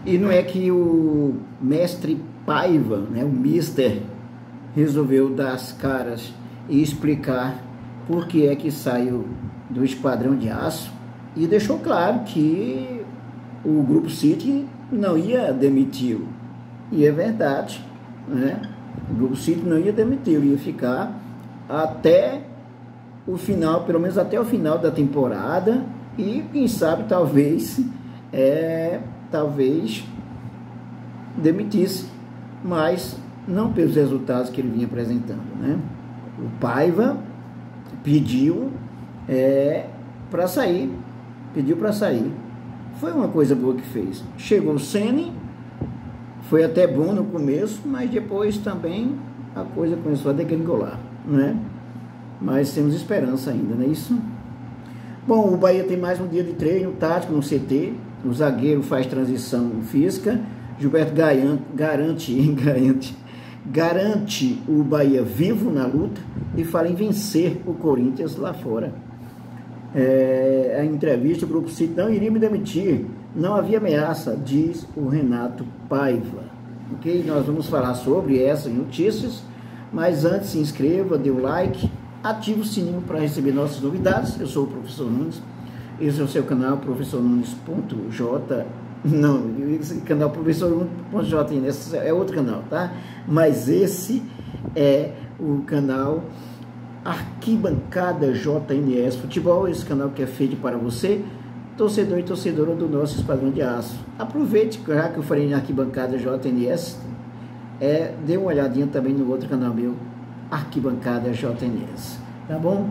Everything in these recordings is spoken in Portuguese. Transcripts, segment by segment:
E não é que o mestre Paiva, né, o Mister, resolveu dar as caras e explicar por que é que saiu do Esquadrão de Aço e deixou claro que o Grupo City não ia demitir-o. E é verdade, né? O Grupo City não ia demitir-o, ia ficar até o final, pelo menos até o final da temporada, e quem sabe talvez demitisse, mas não pelos resultados que ele vinha apresentando, né? O Paiva pediu para sair, foi uma coisa boa que fez. Chegou o Ceni, foi até bom no começo, mas depois também a coisa começou a degringolar, né? Mas temos esperança ainda, não é isso? Bom, o Bahia tem mais um dia de treino tático no CT, o zagueiro faz transição física, Gilberto garante o Bahia vivo na luta e fala em vencer o Corinthians lá fora. A entrevista, o Grupo City não iria me demitir, não havia ameaça, diz o Renato Paiva. Ok? Nós vamos falar sobre essas notícias, mas antes se inscreva, dê o like, ative o sininho para receber nossas novidades. Eu sou o Professor Nunes, esse é o seu canal, Professor Nunes.j. Não, esse canal Professor Nunes.j, esse é outro canal, tá? Mas esse é o canal Arquibancada JNS Futebol, esse canal que é feito para você, torcedor e torcedora do nosso Esquadrão de Aço. Aproveite, já que eu falei em Arquibancada JNS, dê uma olhadinha também no outro canal meu, Arquibancada JNS, tá bom?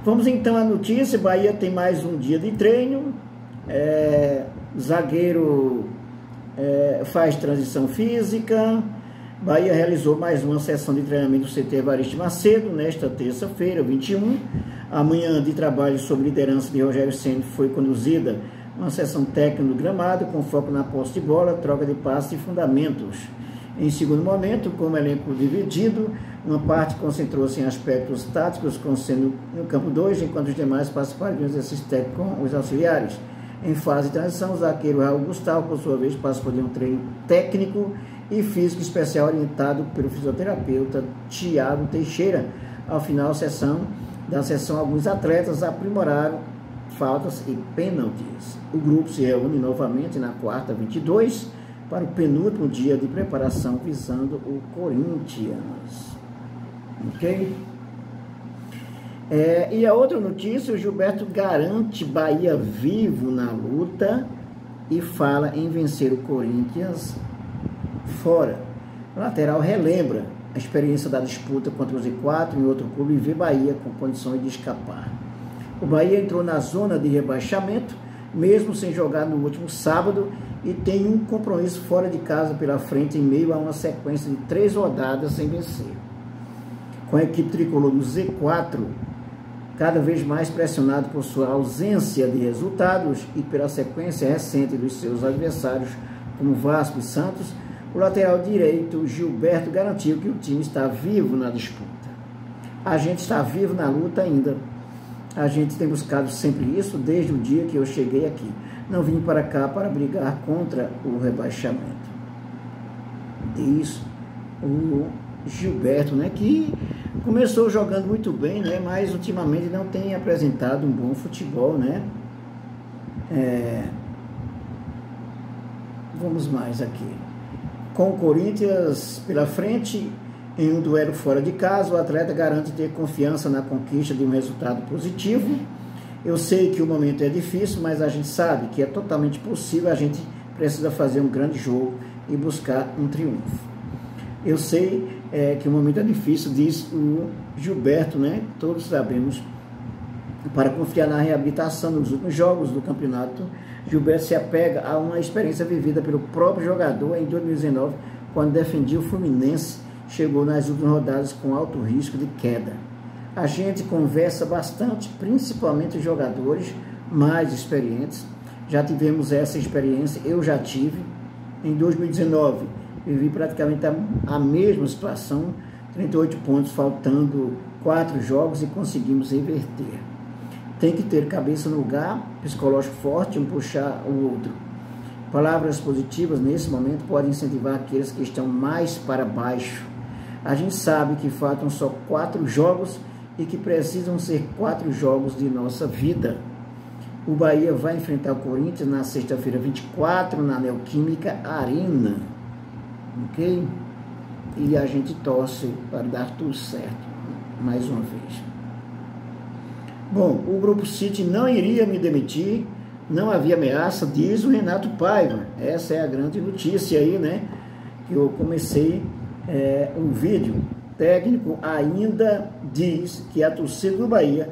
Vamos então à notícia. Bahia tem mais um dia de treino, zagueiro faz transição física. Bahia realizou mais uma sessão de treinamento do CT Evaristo Macedo nesta terça-feira, 21. A manhã de trabalho sob liderança de Rogério Ceni foi conduzida uma sessão técnica no gramado com foco na posse de bola, troca de passes e fundamentos. Em segundo momento, como elenco dividido, uma parte concentrou-se em aspectos táticos, com Ceni no campo 2, enquanto os demais participaram de um exercício técnico com os auxiliares. Em fase de transição, o zagueiro Raul Gustavo, por sua vez, participou de um treino técnico e físico especial orientado pelo fisioterapeuta Tiago Teixeira. Ao final da sessão, alguns atletas aprimoraram faltas e pênaltis. O grupo se reúne novamente na quarta 22 para o penúltimo dia de preparação visando o Corinthians. Ok? E a outra notícia, o Gilberto garante Bahia vivo na luta e fala em vencer o Corinthians fora. O lateral relembra a experiência da disputa contra o Z4 em outro clube e vê Bahia com condições de escapar. O Bahia entrou na zona de rebaixamento, mesmo sem jogar no último sábado, e tem um compromisso fora de casa pela frente em meio a uma sequência de 3 rodadas sem vencer. Com a equipe tricolor do Z4 cada vez mais pressionado por sua ausência de resultados e pela sequência recente dos seus adversários, como Vasco e Santos, o lateral direito Gilberto garantiu que o time está vivo na disputa. A gente está vivo na luta ainda. A gente tem buscado sempre isso desde o dia que eu cheguei aqui. Não vim para cá para brigar contra o rebaixamento. Diz o Gilberto, né, que começou jogando muito bem, né, mas ultimamente não tem apresentado um bom futebol, né? Vamos mais aqui. Com o Corinthians pela frente, em um duelo fora de casa, o atleta garante ter confiança na conquista de um resultado positivo. Eu sei que o momento é difícil, mas a gente sabe que é totalmente possível. A gente precisa fazer um grande jogo e buscar um triunfo. Eu sei que o momento é difícil, diz o Gilberto, né? Todos sabemos. Para confiar na reabilitação nos últimos jogos do campeonato, Gilberto se apega a uma experiência vivida pelo próprio jogador em 2019, quando defendia o Fluminense, chegou nas últimas rodadas com alto risco de queda. A gente conversa bastante, principalmente os jogadores mais experientes. Já tivemos essa experiência, eu já tive. Em 2019, vivi praticamente a mesma situação, 38 pontos, faltando 4 jogos e conseguimos reverter. Tem que ter cabeça no lugar, psicológico forte, um puxar o outro. Palavras positivas nesse momento podem incentivar aqueles que estão mais para baixo. A gente sabe que faltam só 4 jogos e que precisam ser 4 jogos de nossa vida. O Bahia vai enfrentar o Corinthians na sexta-feira 24 na Neoquímica Arena, ok? E a gente torce para dar tudo certo, mais uma vez. Bom, o Grupo City não iria me demitir, não havia ameaça, diz o Renato Paiva. Essa é a grande notícia aí, né? Que eu comecei um vídeo. O técnico ainda diz que a torcida do Bahia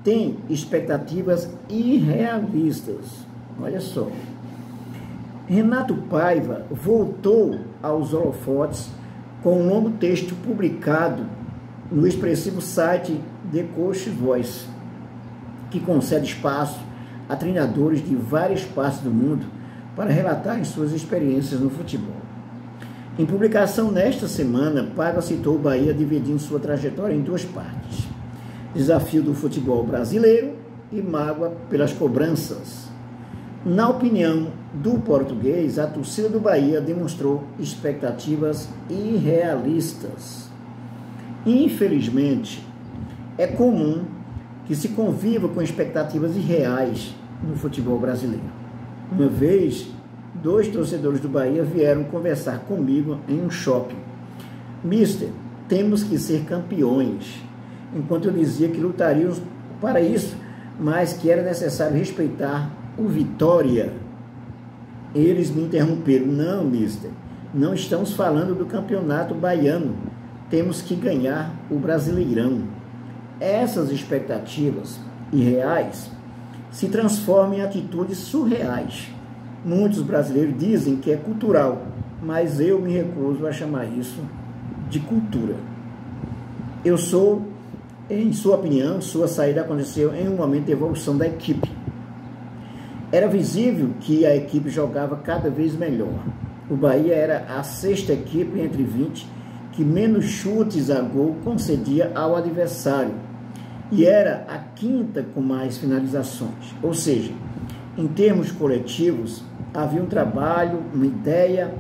tem expectativas irrealistas. Olha só. Renato Paiva voltou aos holofotes com um longo texto publicado no expressivo site The Coach Voice, que concede espaço a treinadores de várias partes do mundo para relatarem suas experiências no futebol. Em publicação nesta semana, Paiva citou o Bahia dividindo sua trajetória em 2 partes: desafio do futebol brasileiro e mágoa pelas cobranças. Na opinião do português, a torcida do Bahia demonstrou expectativas irrealistas. Infelizmente, é comum que se conviva com expectativas irreais no futebol brasileiro. Uma vez, 2 torcedores do Bahia vieram conversar comigo em um shopping. Mister, temos que ser campeões. Enquanto eu dizia que lutaríamos para isso, mas que era necessário respeitar o Vitória. Eles me interromperam. Não, mister, não estamos falando do campeonato baiano. Temos que ganhar o Brasileirão. Essas expectativas irreais se transformam em atitudes surreais. Muitos brasileiros dizem que é cultural, mas eu me recuso a chamar isso de cultura. Em sua opinião, sua saída aconteceu em um momento de evolução da equipe. Era visível que a equipe jogava cada vez melhor. O Bahia era a 6ª equipe entre 20 que menos chutes a gol concedia ao adversário e era a 5ª com mais finalizações. Ou seja, em termos coletivos, havia um trabalho, uma ideia.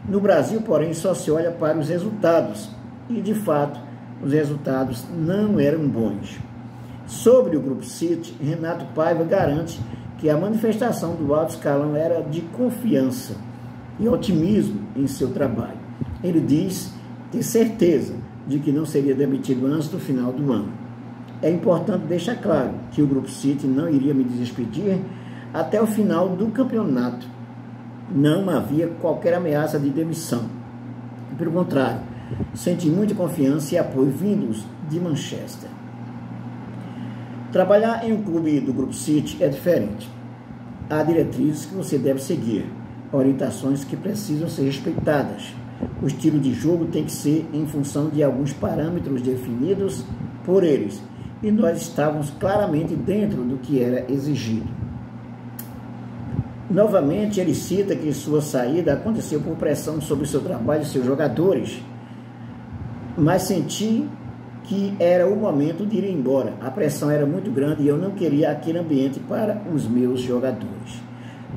No Brasil, porém, só se olha para os resultados e, de fato, os resultados não eram bons. Sobre o Grupo City, Renato Paiva garante que a manifestação do alto escalão era de confiança e otimismo em seu trabalho. Ele diz ter certeza de que não seria demitido antes do final do ano. É importante deixar claro que o Grupo City não iria me despedir até o final do campeonato. Não havia qualquer ameaça de demissão. Pelo contrário, senti muita confiança e apoio vindos de Manchester. Trabalhar em um clube do Grupo City é diferente. Há diretrizes que você deve seguir, orientações que precisam ser respeitadas. O estilo de jogo tem que ser em função de alguns parâmetros definidos por eles, e nós estávamos claramente dentro do que era exigido. Novamente, ele cita que sua saída aconteceu por pressão sobre seu trabalho e seus jogadores, mas senti que era o momento de ir embora. A pressão era muito grande e eu não queria aquele ambiente para os meus jogadores.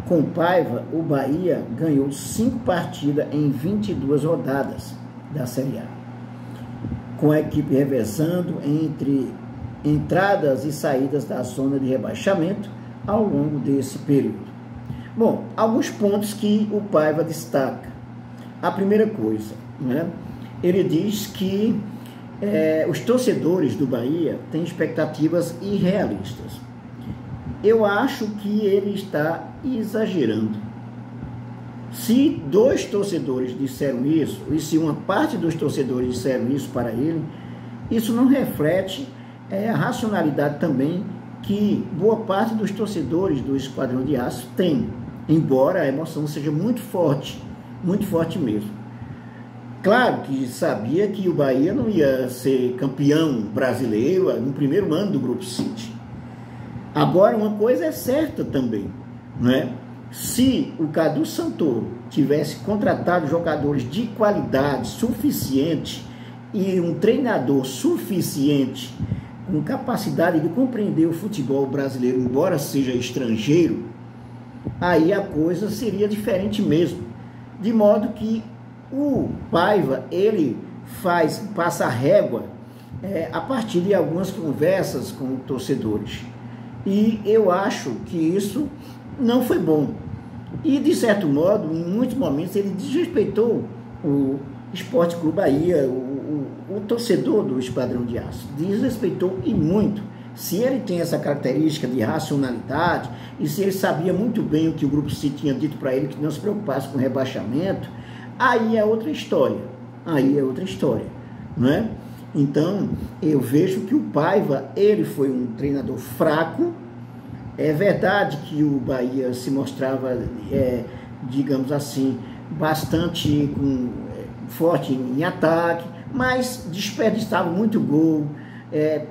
Com Paiva, o Bahia ganhou 5 partidas em 22 rodadas da Série A, com a equipe revezando entre entradas e saídas da zona de rebaixamento ao longo desse período. Bom, alguns pontos que o Paiva destaca. A primeira coisa, né? Ele diz que os torcedores do Bahia têm expectativas irrealistas. Eu acho que ele está exagerando. Se 2 torcedores disseram isso, e se uma parte dos torcedores disseram isso para ele, isso não reflete a racionalidade também que boa parte dos torcedores do Esquadrão de Aço tem, embora a emoção seja muito forte mesmo. Claro que sabia que o Bahia não ia ser campeão brasileiro no primeiro ano do Grupo City. Agora, uma coisa é certa também, não é? Se o Cadu Santoro tivesse contratado jogadores de qualidade suficiente e um treinador suficiente, com capacidade de compreender o futebol brasileiro, embora seja estrangeiro, aí a coisa seria diferente mesmo. De modo que o Paiva, ele passa a régua a partir de algumas conversas com torcedores. E eu acho que isso não foi bom. E, de certo modo, em muitos momentos, ele desrespeitou o Esporte Clube Bahia, o torcedor do Esquadrão de Aço. Desrespeitou e muito. Se ele tem essa característica de racionalidade, e se ele sabia muito bem o que o Grupo City tinha dito para ele, que não se preocupasse com o rebaixamento, aí é outra história. Aí é outra história, não é? Então, eu vejo que o Paiva, ele foi um treinador fraco. É verdade que o Bahia se mostrava, digamos assim, bastante forte em ataque, mas desperdiçava muito gol,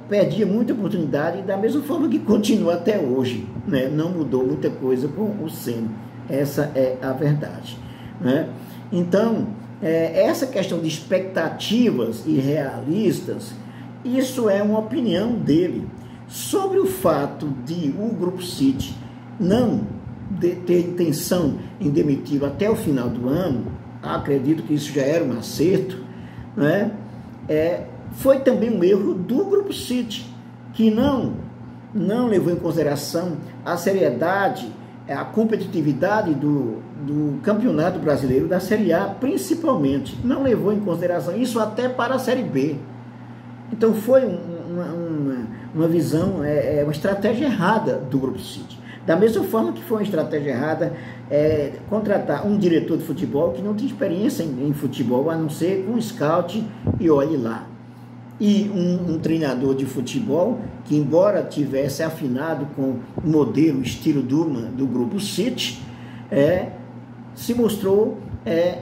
perdia muita oportunidade, da mesma forma que continua até hoje, né? Não mudou muita coisa com o Ceni. Essa é a verdade, né? Então, essa questão de expectativas irrealistas, isso é uma opinião dele. Sobre o fato de o Grupo City não ter intenção em demitir até o final do ano, acredito que isso já era um acerto, né? Foi também um erro do Grupo City, que não levou em consideração a seriedade, a competitividade do Campeonato Brasileiro, da Série A principalmente. Não levou em consideração isso até para a Série B. Então foi uma visão, uma estratégia errada do Grupo City. Da mesma forma que foi uma estratégia errada contratar um diretor de futebol que não tem experiência em futebol, a não ser com scout e olhe lá. E um treinador de futebol que, embora tivesse afinado com o modelo, estilo do Grupo City, se mostrou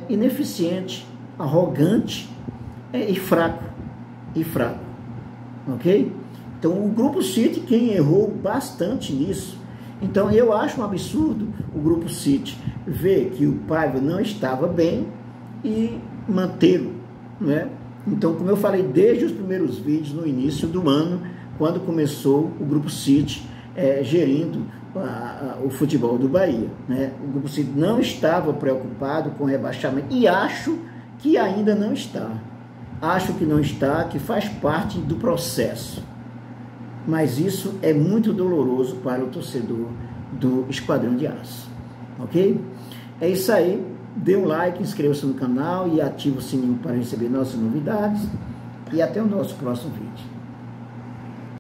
ineficiente, arrogante e fraco. Ok? Então, o Grupo City, quem errou bastante nisso. Então, eu acho um absurdo o Grupo City ver que o Paiva não estava bem e mantê-lo, né? Então, como eu falei desde os primeiros vídeos no início do ano, quando começou o Grupo City gerindo o futebol do Bahia, né? O Grupo City não estava preocupado com o rebaixamento e acho que ainda não está. Acho que não está, que faz parte do processo. Mas isso é muito doloroso para o torcedor do Esquadrão de Aço, ok? É isso aí, dê um like, inscreva-se no canal e ative o sininho para receber nossas novidades e até o nosso próximo vídeo.